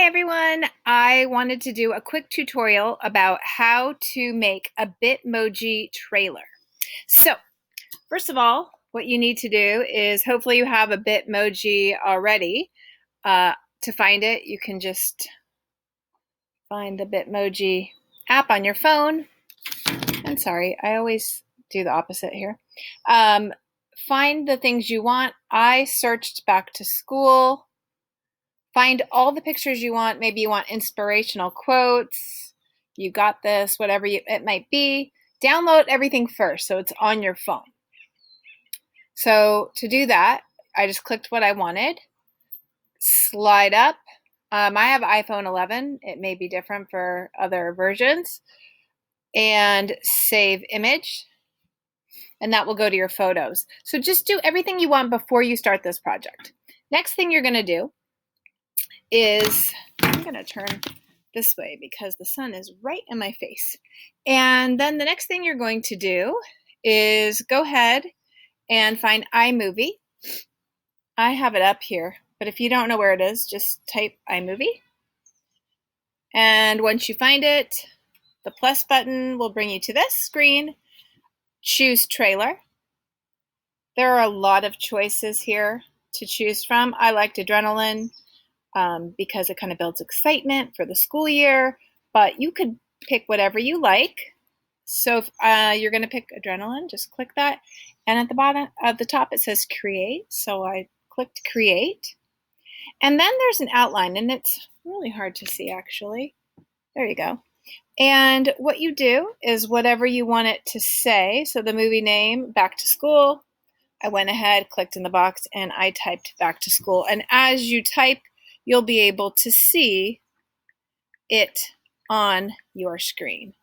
everyone. I wanted to do a quick tutorial about how to make a Bitmoji trailer. So, first of all, what you need to do is hopefully you have a Bitmoji already. To find it, you can just find the Bitmoji app on your phone. I'm sorry, I always do the opposite here. Find the things you want. I searched back to school. Find all the pictures you want. Maybe you want inspirational quotes. You got this, whatever it might be. Download everything first so it's on your phone. So to do that, I just clicked what I wanted. Slide up. I have iPhone 11. It may be different for other versions. And save image. And that will go to your photos. So just do everything you want before you start this project. Next thing you're going to do is, I'm going to turn this way because the sun is right in my face. And then the next thing you're going to do is go ahead and find iMovie. I have it up here, but if you don't know where it is, just type iMovie. And once you find it, the plus button will bring you to this screen. Choose trailer. There are a lot of choices here to choose from. I liked Adrenaline. Because it kind of builds excitement for the school year, but you could pick whatever you like. So if you're going to pick Adrenaline, just click that. And at the bottom, at the top, it says Create. So I clicked Create. And then there's an outline, and it's really hard to see, actually. There you go. And what you do is whatever you want it to say. So the movie name, Back to School. I went ahead, clicked in the box, and I typed Back to School. And as you type, you'll be able to see it on your screen.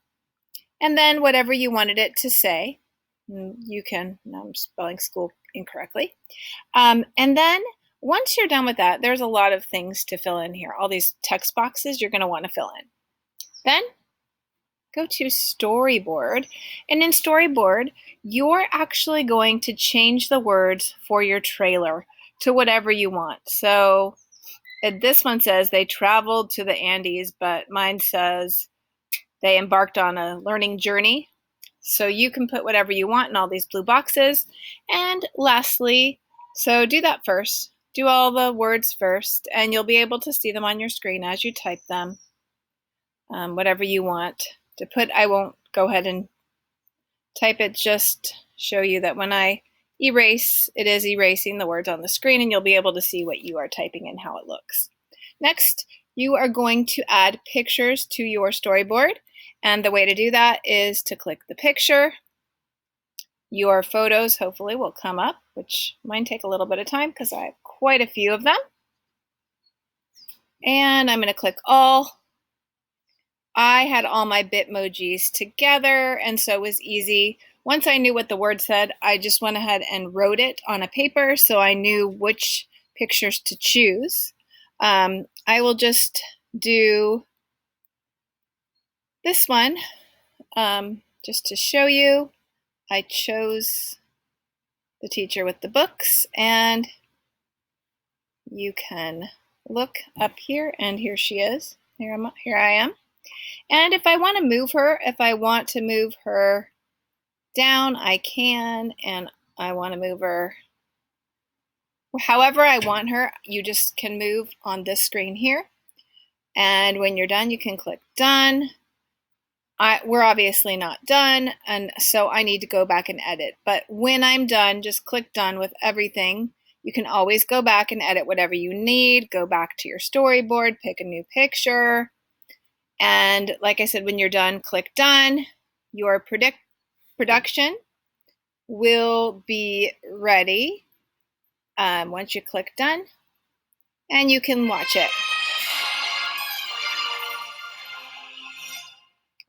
And then whatever you wanted it to say, you can, now I'm spelling school incorrectly. And then once you're done with that, there's a lot of things to fill in here. All these text boxes you're going to want to fill in. Then go to Storyboard. And in Storyboard, you're actually going to change the words for your trailer to whatever you want. So this one says they traveled to the Andes, but mine says they embarked on a learning journey. So you can put whatever you want in all these blue boxes. And lastly, so do that first. Do all the words first, and you'll be able to see them on your screen as you type them. Whatever you want to put, I won't go ahead and type it, just show you that when I erase, it is erasing the words on the screen, and you'll be able to see what you are typing and how it looks. Next, you are going to add pictures to your storyboard, and the way to do that is to click the picture. Your photos hopefully will come up, which mine take a little bit of time because I have quite a few of them. And I'm going to click all. I had all my Bitmojis together, and so it was easy. Once I knew what the word said, I just went ahead and wrote it on a paper so I knew which pictures to choose. I will just do this one just to show you. I chose the teacher with the books, and you can look up here, and here she is. Here I am. And if I want to move her, if I want to move her down, I can, and I want to move her however I want her. You just can move on this screen here. And when you're done, you can click Done. We're obviously not done, and so I need to go back and edit. But when I'm done, just click Done with everything. You can always go back and edit whatever you need. Go back to your storyboard, pick a new picture. And like I said, when you're done, click Done. Your production will be ready once you click Done, and you can watch it.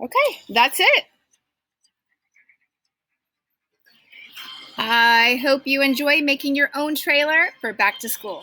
Okay, that's it. I hope you enjoy making your own trailer for back to school.